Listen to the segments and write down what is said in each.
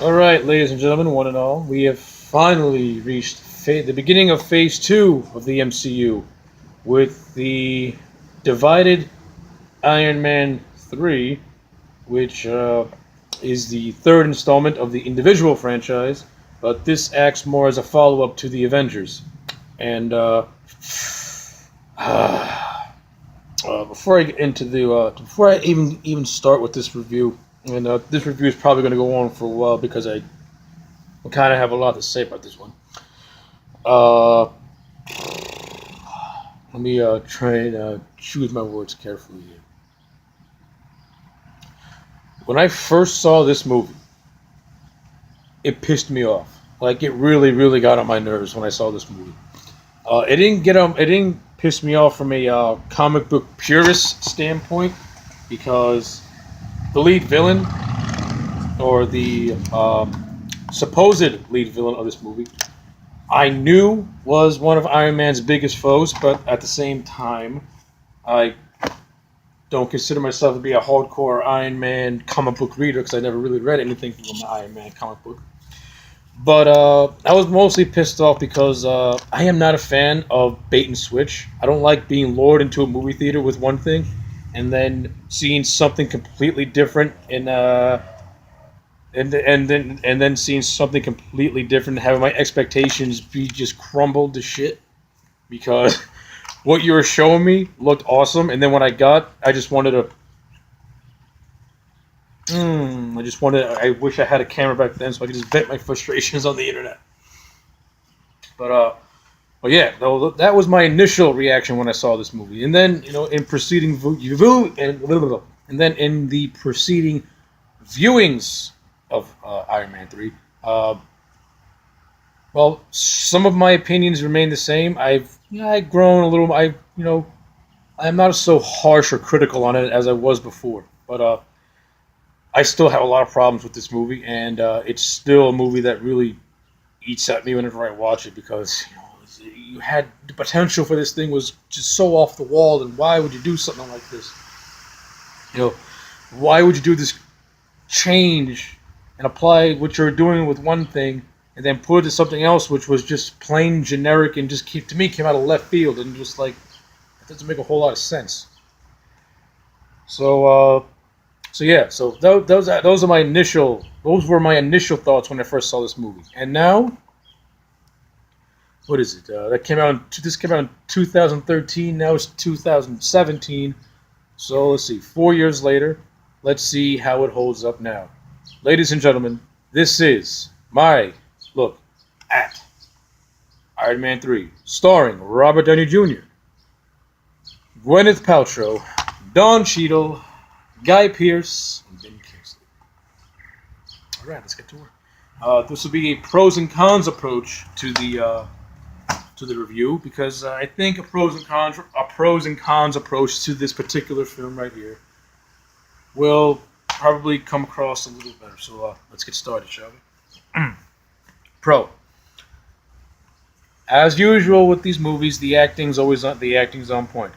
All right, ladies and gentlemen, one and all, we have finally reached the beginning of Phase 2 of the MCU with the divided Iron Man 3, which is the third installment of the individual franchise, but this acts more as a follow up to the Avengers. And before I get into before I even start with this review, and this review is probably going to go on for a while because I kind of have a lot to say about this one. Uh, Let me try and choose my words carefully here. When I first saw this movie, it pissed me off. Like it really, really got on my nerves when I saw this movie. It didn't piss me off from a comic book purist standpoint because the lead villain or the supposed lead villain of this movie I knew was one of Iron Man's biggest foes, but at the same time, I don't consider myself to be a hardcore Iron Man comic book reader because I never really read anything from the Iron Man comic book. But I was mostly pissed off because I am not a fan of bait and switch. I don't like being lured into a movie theater with one thing and then seeing something completely different and then seeing something completely different, having my expectations be just crumbled to shit because what you were showing me looked awesome, and then when I just wanted to. I wish I had a camera back then so I could just vent my frustrations on the internet. But yeah, that was my initial reaction when I saw this movie, and then in proceeding and then in the preceding viewings of Iron Man 3. Well, some of my opinions remain the same. I've grown a little. I'm not so harsh or critical on it as I was before. But I still have a lot of problems with this movie, and it's still a movie that really eats at me whenever I watch it because you had the potential for this thing was just so off the wall. And why would you do something like this? Why would you do this change and apply what you're doing with one thing and then put it to something else which was just plain generic and just to me came out of left field and just like it doesn't make a whole lot of sense. Those were my initial thoughts when I first saw this movie. And now, what is it? This came out in 2013. Now it's 2017. So let's see. 4 years later, let's see how it holds up now. Ladies and gentlemen, this is my look at Iron Man 3, starring Robert Downey Jr., Gwyneth Paltrow, Don Cheadle, Guy Pearce, and Ben Kingsley. All right, let's get to work. This will be a pros and cons approach to the review because I think a pros and cons approach to this particular film right here will probably come across a little better. So let's get started, shall we? Pro. As usual with these movies, the acting's on point.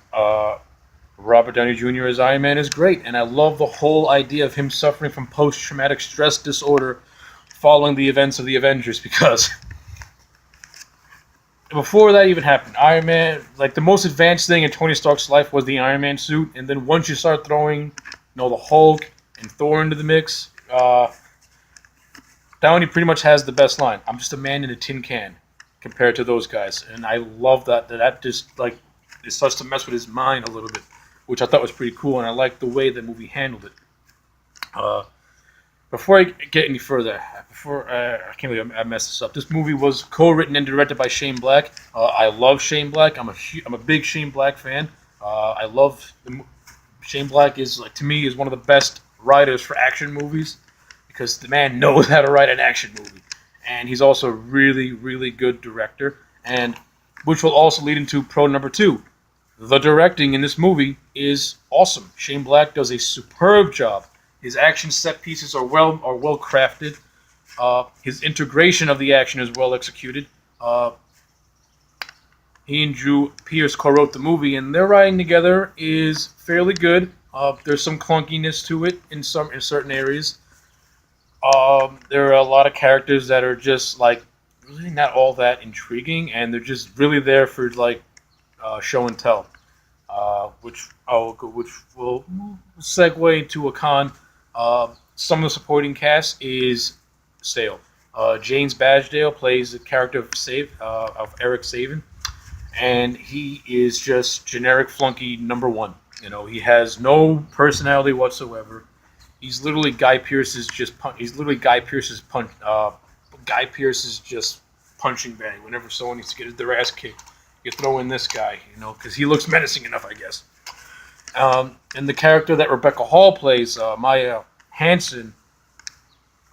Robert Downey Jr. as Iron Man is great, and I love the whole idea of him suffering from post-traumatic stress disorder following the events of the Avengers because before that even happened, Iron Man, like the most advanced thing in Tony Stark's life was the Iron Man suit, and then once you start throwing, the Hulk and Thor into the mix, Downey pretty much has the best line. I'm just a man in a tin can compared to those guys, and I love that. That just like it starts to mess with his mind a little bit, which I thought was pretty cool, and I like the way the movie handled it. Before I get any further, I can't believe I messed this up. This movie was co-written and directed by Shane Black. I love Shane Black. I'm a big Shane Black fan. I love Shane Black to me is one of the best writers for action movies because the man knows how to write an action movie, and he's also a really, really good director. And which will also lead into pro number 2. The directing in this movie is awesome. Shane Black does a superb job. His action set pieces are well crafted. His integration of the action is well executed. He and Drew Pearce co-wrote the movie, and their writing together is fairly good. There's some clunkiness to it in certain areas. there are a lot of characters that are just like really not all that intriguing, and they're just really there for like show and tell. Which will segue into a con. Some of the supporting cast is stale. James Badgedale plays the character of Eric Savan, and he is just generic flunky number one. You know, he has no personality whatsoever. He's literally He's literally Guy Pearce's punch. Guy Pearce's just punching bag. Whenever someone needs to get their ass kicked, you throw in this guy. You know, because he looks menacing enough, I guess. And the character that Rebecca Hall plays, Maya Hansen,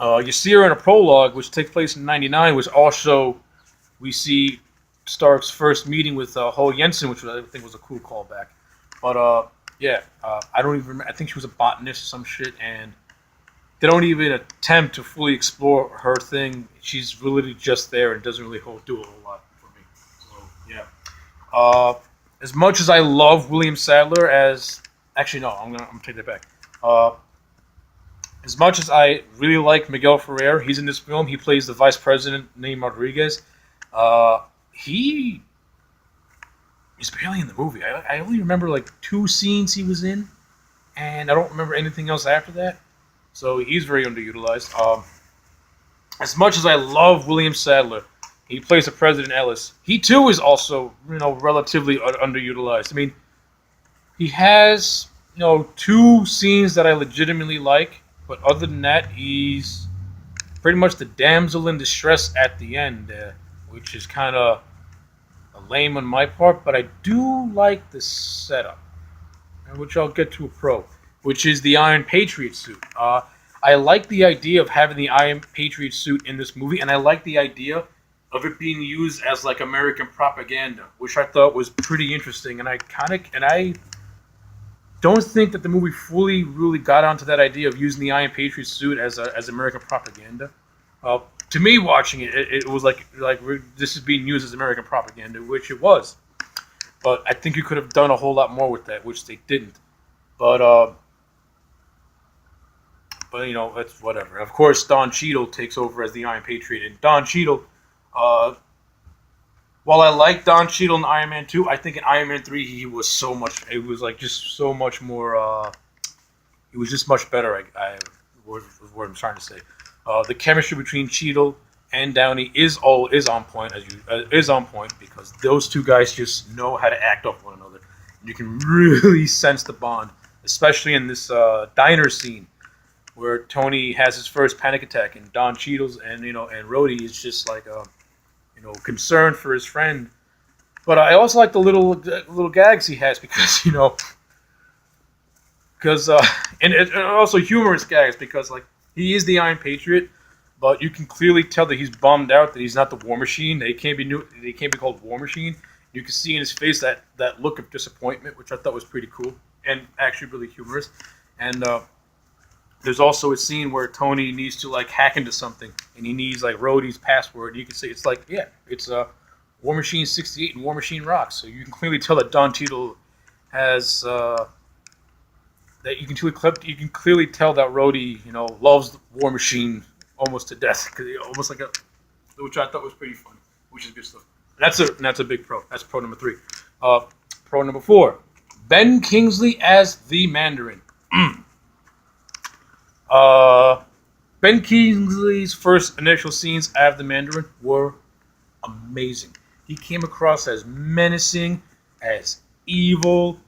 you see her in a prologue, which takes place in '99, which also we see Stark's first meeting with Ho Jensen, which I think was a cool callback. But yeah, I don't even remember. I think she was a botanist or some shit, and they don't even attempt to fully explore her thing. She's really just there and doesn't really do a whole lot for me. So yeah. As much as I love William Sadler as actually no, I'm gonna take that back. As much as I really like Miguel Ferrer, he's in this film. He plays the vice president named Rodriguez. He is barely in the movie. I only remember like 2 scenes he was in, and I don't remember anything else after that. So he's very underutilized. As much as I love William Sadler, he plays the President Ellis. He too is also, relatively underutilized. I mean, he has, 2 scenes that I legitimately like, but other than that, he's pretty much the damsel in distress at the end, which is kind of lame on my part. But I do like the setup, which I'll get to which is the Iron Patriot suit. I like the idea of having the Iron Patriot suit in this movie, and I like the idea of it being used as like American propaganda, which I thought was pretty interesting. And I don't think that the movie fully really got onto that idea of using the Iron Patriot suit as American propaganda. To me, watching it was like this is being used as American propaganda, which it was. But I think you could have done a whole lot more with that, which they didn't. But that's whatever. Of course, Don Cheadle takes over as the Iron Patriot, and Don Cheadle. While I like Don Cheadle in Iron Man 2, I think in Iron Man 3 he was so much. It was like just so much more. He was just much better. Was what I'm trying to say. The chemistry between Cheadle and Downey is on point is on point because those two guys just know how to act off one another. You can really sense the bond, especially in this diner scene where Tony has his first panic attack, and Don Cheadle's and Rhodey is just like concerned for his friend. But I also like the little gags he has because and also humorous gags because like he is the Iron Patriot, but you can clearly tell that he's bummed out that he's not the War Machine. They can't be called War Machine. You can see in his face that look of disappointment, which I thought was pretty cool and actually really humorous. And there's also a scene where Tony needs to like hack into something, and he needs like Rhodey's password. And you can see it's like it's War Machine 68 and War Machine rocks. So you can clearly tell that Don Cheadle has that you can clearly tell that Rhodey loves War Machine almost to death because almost like which I thought was pretty fun, which is good stuff. That's a big pro. That's pro number 3. Pro number 4, Ben Kingsley as the Mandarin. Ben Kingsley's first initial scenes as the Mandarin were amazing. He came across as menacing, as evil.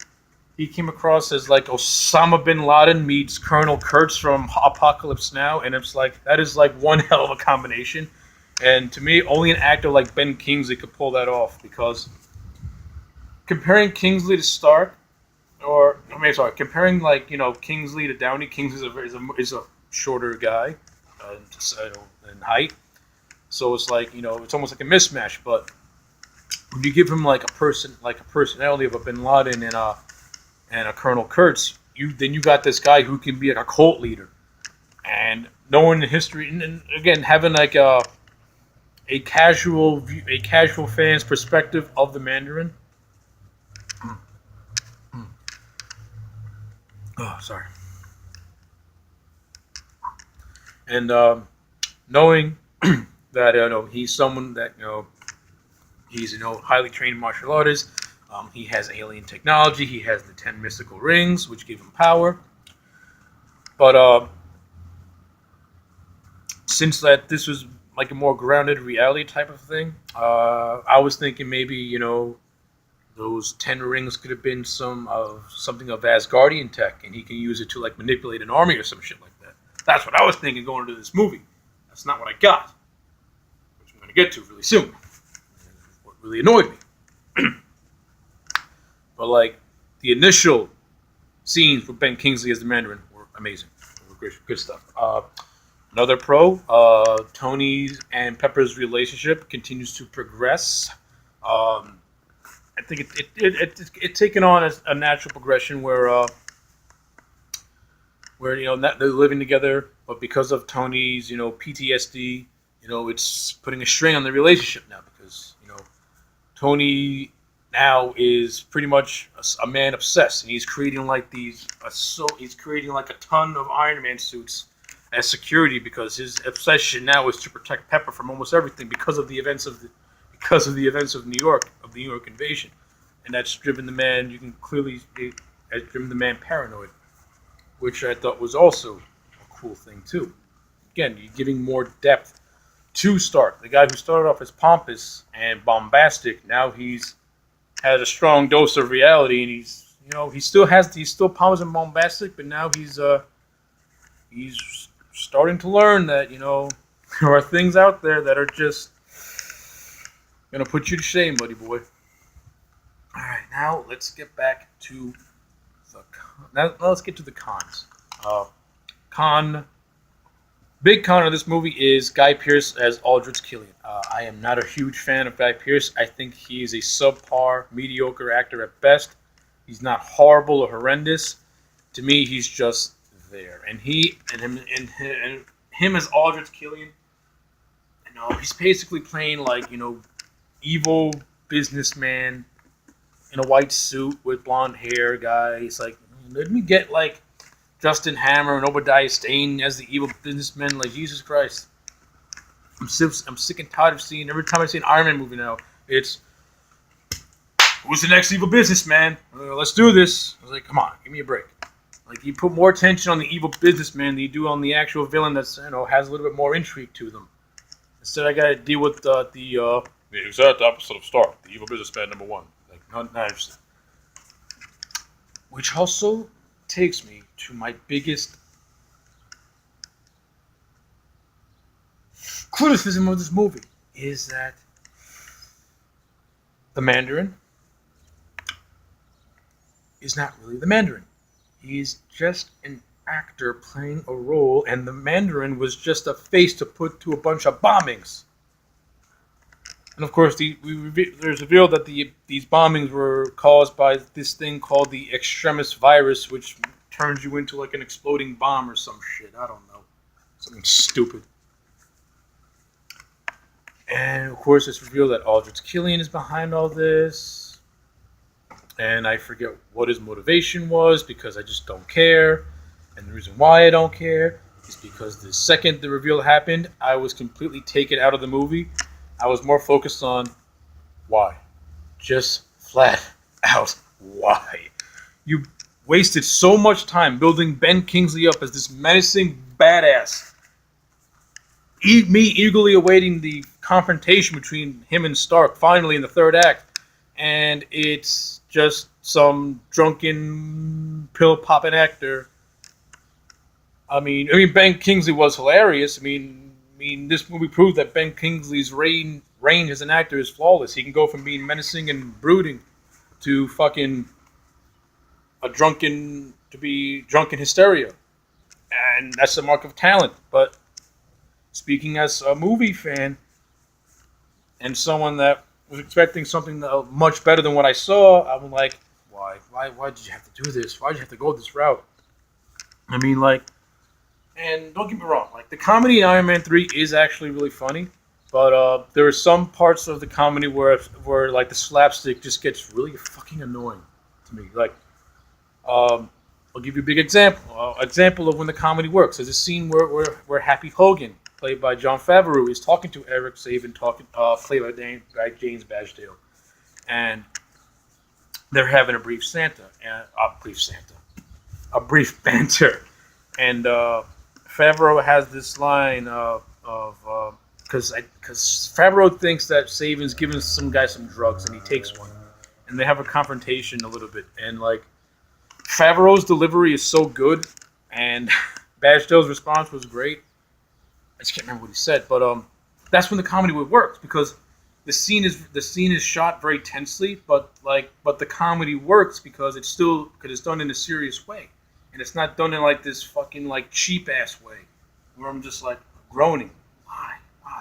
He came across as like Osama bin Laden meets Colonel Kurtz from Apocalypse Now, and it's like that is like one hell of a combination. And to me, only an actor like Ben Kingsley could pull that off because comparing Kingsley to Stark, comparing like Kingsley to Downey. Kingsley is a shorter guy, in height, so it's like it's almost like a mismatch. But when you give him like a personality of a Bin Laden and a Colonel Kurtz, you got this guy who can be like a cult leader, and knowing the history, and again having like a casual fan's perspective of the Mandarin. Oh, sorry. And knowing that he's someone that he's highly trained martial artist. He has alien technology. He has the 10 mystical rings, which give him power. But since that this was like a more grounded reality type of thing, I was thinking maybe those 10 rings could have been something of Asgardian tech, and he can use it to like manipulate an army or some shit like that. That's what I was thinking going into this movie. That's not what I got, which I'm going to get to really soon. What really annoyed me. But like the initial scenes with Ben Kingsley as the Mandarin were amazing. They were good stuff. Another pro, Tony's and Pepper's relationship continues to progress. I think it's taken on a natural progression where they're living together, but because of Tony's PTSD, it's putting a strain on the relationship now because Tony now is pretty much a man obsessed, and he's creating like he's creating like a ton of Iron Man suits as security because his obsession now is to protect Pepper from almost everything because of the events of New York, of the New York invasion, and that's driven the man. You can clearly it has driven the man paranoid, which I thought was also a cool thing too. Again, you're giving more depth to Stark, the guy who started off as pompous and bombastic. Now he's has a strong dose of reality, and he's still pompous and bombastic, but now he's starting to learn that there are things out there that are just gonna put you to shame, buddy boy. All right, now let's get back to let's get to the cons. Big con of this movie is Guy Pearce as Aldrich Killian. I am not a huge fan of Guy Pearce. I think he is a subpar, mediocre actor at best. He's not horrible or horrendous. To me, he's just there. And him as Aldrich Killian, he's basically playing like evil businessman in a white suit with blonde hair guy. He's like, let me get like Justin Hammer and Obadiah Stane as the evil businessmen. Like, Jesus Christ. I'm sick and tired of seeing, every time I see an Iron Man movie now, it's, who's the next evil businessman? Let's do this. I was like, come on, give me a break. Like, you put more attention on the evil businessman than you do on the actual villain that's, has a little bit more intrigue to them. Instead, I gotta deal with the exact opposite of Stark, the evil businessman number one. Like, not interested. Which also takes me to my biggest criticism of this movie is that the Mandarin is not really the Mandarin. He's just an actor playing a role, and the Mandarin was just a face to put to a bunch of bombings. And of course, there's revealed that these bombings were caused by this thing called the extremis virus, which turns you into like an exploding bomb or some shit. I don't know. Something stupid. And of course, it's revealed that Aldrich Killian is behind all this. And I forget what his motivation was because I just don't care. And the reason why I don't care is because the second the reveal happened, I was completely taken out of the movie. I was more focused on why. Just flat out why. You wasted so much time building Ben Kingsley up as this menacing badass. Me eagerly awaiting the confrontation between him and Stark finally in the third act. And it's just some drunken pill-popping actor. I mean, Ben Kingsley was hilarious. I mean, this movie proved that Ben Kingsley's range as an actor is flawless. He can go from being menacing and brooding to fucking drunken hysteria, and that's the mark of talent. But speaking as a movie fan and someone that was expecting something much better than what I saw, I'm like, why did you have to do this? Why did you have to go this route? I mean, like. And don't get me wrong, like the comedy in Iron Man 3 is actually really funny, but there are some parts of the comedy where like the slapstick just gets really fucking annoying to me. Like, I'll give you a big example. Example of when the comedy works. There's a scene where Happy Hogan played by John Favreau, is talking to Eric Saban, played by James Badgedale, and they're having a brief banter, and Favreau has this line of because Favreau thinks that Saban's giving some guy some drugs, and he takes one, and they have a confrontation a little bit, and like Favreau's delivery is so good, and Badgedale's response was great. I just can't remember what he said, but that's when the comedy works because the scene is shot very tensely, but the comedy works because it's done in a serious way, and it's not done in like this fucking like cheap ass way where I'm just like groaning. Why?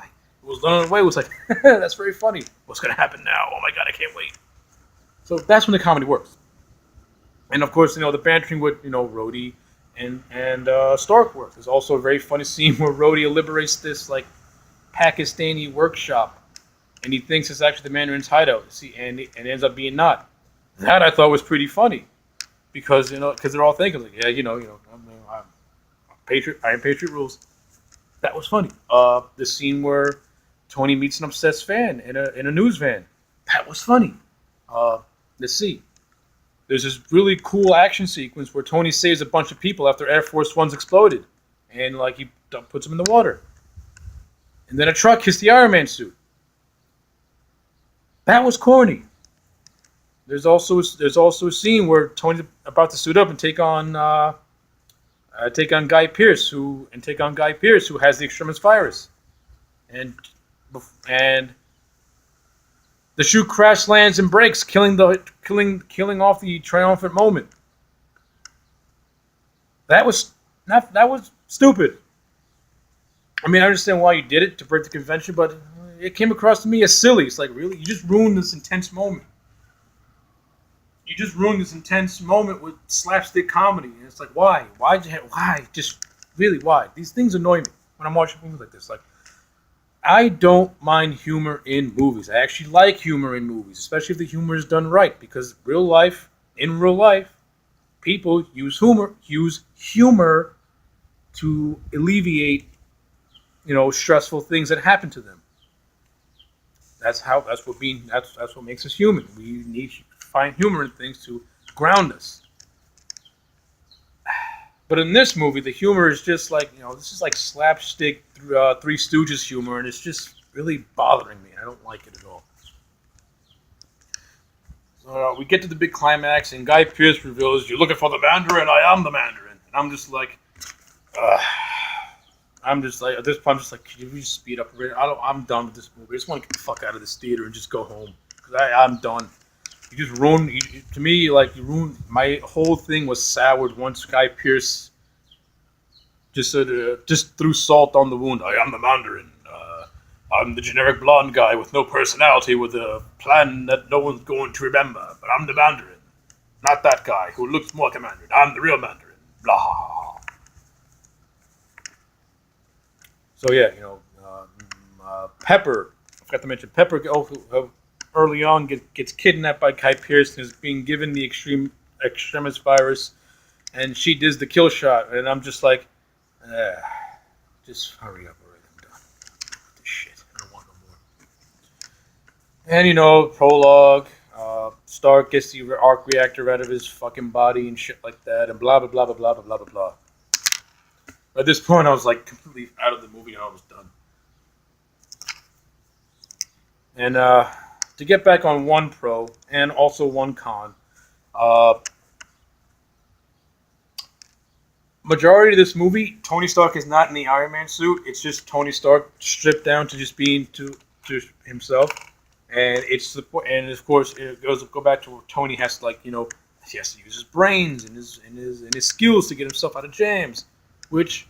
It was done in a way. It was like that's very funny. What's gonna happen now? Oh my god, I can't wait. So that's when the comedy works, and of course the bantering with Rhodey and Stark works. There's also a very funny scene where Rhodey liberates this like Pakistani workshop, and he thinks it's actually the Mandarin's hideout. See, and it ends up being not. That I thought was pretty funny, because they're all thinking like, yeah, I'm Patriot. I am Patriot rules. That was funny. The scene where Tony meets an obsessed fan in a news van. That was funny. Let's see. There's this really cool action sequence where Tony saves a bunch of people after Air Force One's exploded, and like he puts them in the water, and then a truck hits the Iron Man suit. That was corny. There's also a scene where Tony's about to suit up and take on Guy Pearce, who has the extremis virus, and the chute crash lands and breaks, killing off the triumphant moment. That was stupid. I mean, I understand why you did it to break the convention, but it came across to me as silly. It's like, really, you just ruined this intense moment. You just ruined this intense moment with slapstick comedy, and it's like, why? Why? Just really, why? These things annoy me when I'm watching movies like this. Like, I don't mind humor in movies. I actually like humor in movies, especially if the humor is done right. Because in real life, people use humor to alleviate, stressful things that happen to them. That's what makes us human. We need to find humor in things to ground us. But in this movie, the humor is just like, this is like slapstick Three Stooges humor, and it's just really bothering me. I don't like it at all. So we get to the big climax, and Guy Pearce reveals, "You're looking for the Mandarin? I am the Mandarin." And I'm just like, at this point, I'm just like, can you just speed up? I'm done with this movie. I just want to get the fuck out of this theater and just go home, because I'm done. You just ruined, to me, you ruined, my whole thing was soured once Guy Pearce just threw salt on the wound. I am the Mandarin. I'm the generic blonde guy with no personality, with a plan that no one's going to remember. But I'm the Mandarin. Not that guy who looks more like a Mandarin. I'm the real Mandarin. Blah. So yeah, Pepper. I forgot to mention Pepper. Early on, gets kidnapped by Guy Pearce and is being given the extremis virus, and she does the kill shot, and I'm just like, just hurry up already. I'm done with this shit. I don't want no more. And prologue. Stark gets the arc reactor out of his fucking body and shit like that, and blah blah blah blah blah blah blah blah. At this point, I was like completely out of the movie, and I was done. And to get back on one pro and also one con, majority of this movie, Tony Stark is not in the Iron Man suit. It's just Tony Stark stripped down to just being to himself, and of course it go back to where Tony has to he has to use his brains and his skills to get himself out of jams, which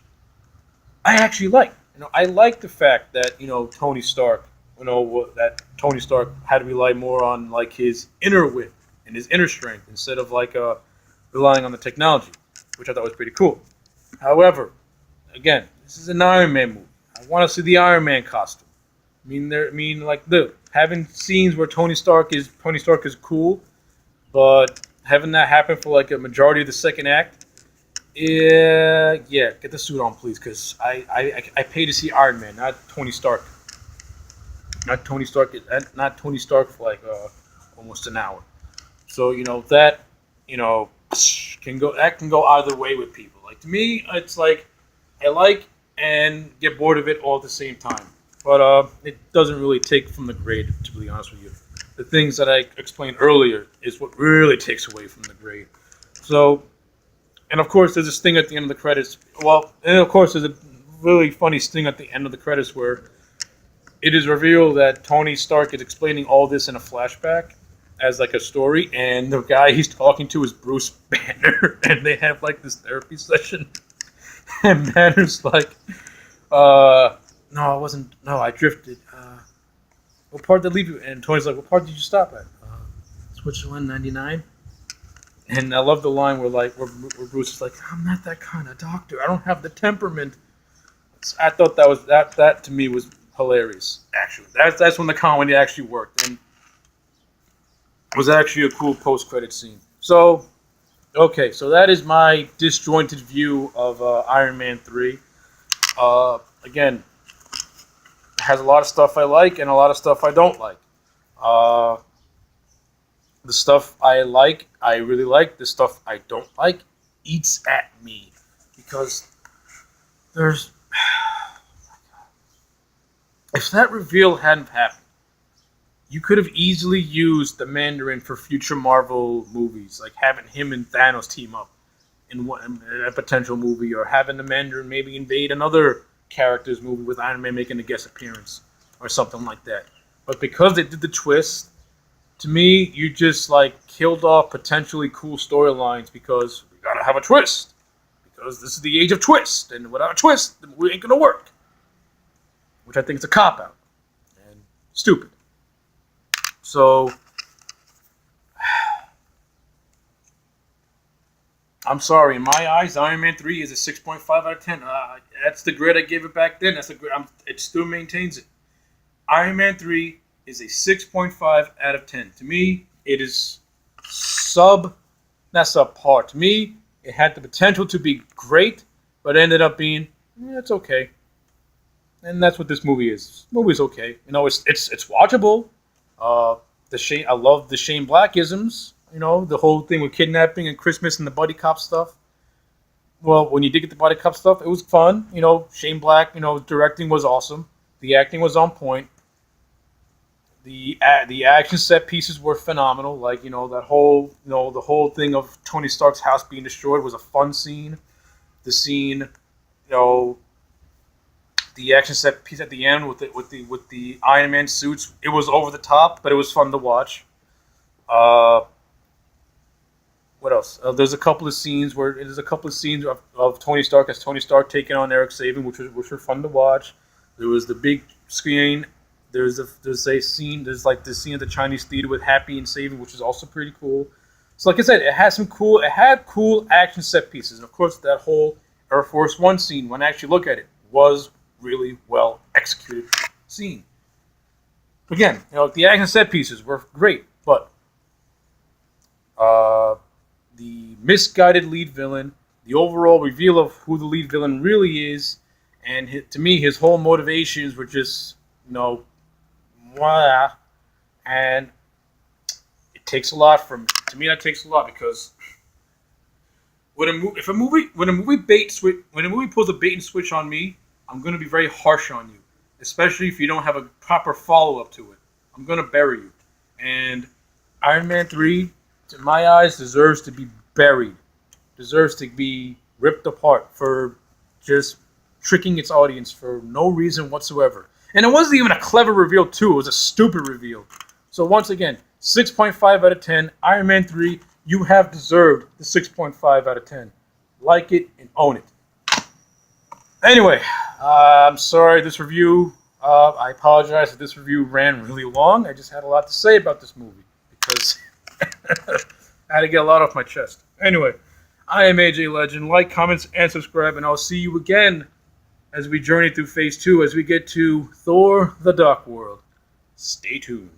I actually like. I like the fact that Tony Stark. That Tony Stark had to rely more on his inner wit and his inner strength instead of relying on the technology, which I thought was pretty cool. However, again, this is an Iron Man movie. I want to see the Iron Man costume. Having scenes where Tony Stark is cool, but having that happen for a majority of the second act Yeah, get the suit on, please, because I pay to see Iron Man, not Tony Stark. Not Tony Stark for like almost an hour. So that you know can go either way with people. Like to me, it's like I like and get bored of it all at the same time. But it doesn't really take from the grade, to be honest with you. The things that I explained earlier is what really takes away from the grade. So, and of course, there's this thing at the end of the credits. Well, and of course, there's a really funny thing at the end of the credits where it is revealed that Tony Stark is explaining all this in a flashback as like a story, and the guy he's talking to is Bruce Banner, and they have like this therapy session, and Banner's like, no, I wasn't. No, I drifted. What part did I leave you? And Tony's like, what part did you stop at? Switzerland '99. And I love the line where Bruce is like, I'm not that kind of doctor. I don't have the temperament. I thought that to me was hilarious. Actually, that's when the comedy actually worked, and it was actually a cool post-credit scene. So, okay, so that is my disjointed view of Iron Man 3. Again, it has a lot of stuff I like and a lot of stuff I don't like. The stuff I like, I really like. The stuff I don't like eats at me because there's. If that reveal hadn't happened, you could have easily used the Mandarin for future Marvel movies, like having him and Thanos team up in a potential movie, or having the Mandarin maybe invade another character's movie with Iron Man making a guest appearance, or something like that. But because they did the twist, to me, you just like killed off potentially cool storylines because we gotta have a twist. Because this is the age of twist, and without a twist, the movie ain't gonna work. Which I think is a cop-out. And stupid. So, I'm sorry, in my eyes, Iron Man 3 is a 6.5 out of 10. That's the grade I gave it back then. That's the grade. It still maintains it. Iron Man 3 is a 6.5 out of 10. To me, it is not subpar. To me, it had the potential to be great, but it ended up being, it's okay. And that's what this movie is. This movie's okay. It's watchable. I love the Shane Black-isms. The whole thing with kidnapping and Christmas and the buddy cop stuff. Well, when you did get the buddy cop stuff, it was fun. Shane Black, directing was awesome. The acting was on point. The action set pieces were phenomenal. Like, that whole, the whole thing of Tony Stark's house being destroyed was a fun scene. The scene, the action set piece at the end with the Iron Man suits, it was over the top, but it was fun to watch. What else? There's a couple of scenes of Tony Stark as Tony Stark taking on Eric Saban, which were fun to watch. There was the big screen. There's a scene. There's like the scene at the Chinese theater with Happy and Saban, which is also pretty cool. So, like I said, it had cool action set pieces, and of course, that whole Air Force One scene, when I actually look at it, was really well executed scene. Again, the action set pieces were great, but the misguided lead villain, the overall reveal of who the lead villain really is, and to me, his whole motivations were just, blah. And it takes a lot from me. To me, that takes a lot because when a movie pulls a bait and switch on me, I'm going to be very harsh on you, especially if you don't have a proper follow-up to it. I'm going to bury you. And Iron Man 3, in my eyes, deserves to be buried. Deserves to be ripped apart for just tricking its audience for no reason whatsoever. And it wasn't even a clever reveal, too. It was a stupid reveal. So once again, 6.5 out of 10. Iron Man 3, you have deserved the 6.5 out of 10. Like it and own it. Anyway, I'm sorry this review, I apologize if this review ran really long. I just had a lot to say about this movie because I had to get a lot off my chest. Anyway, I am AJ Legend. Like, comments, and subscribe, and I'll see you again as we journey through Phase 2 as we get to Thor: The Dark World. Stay tuned.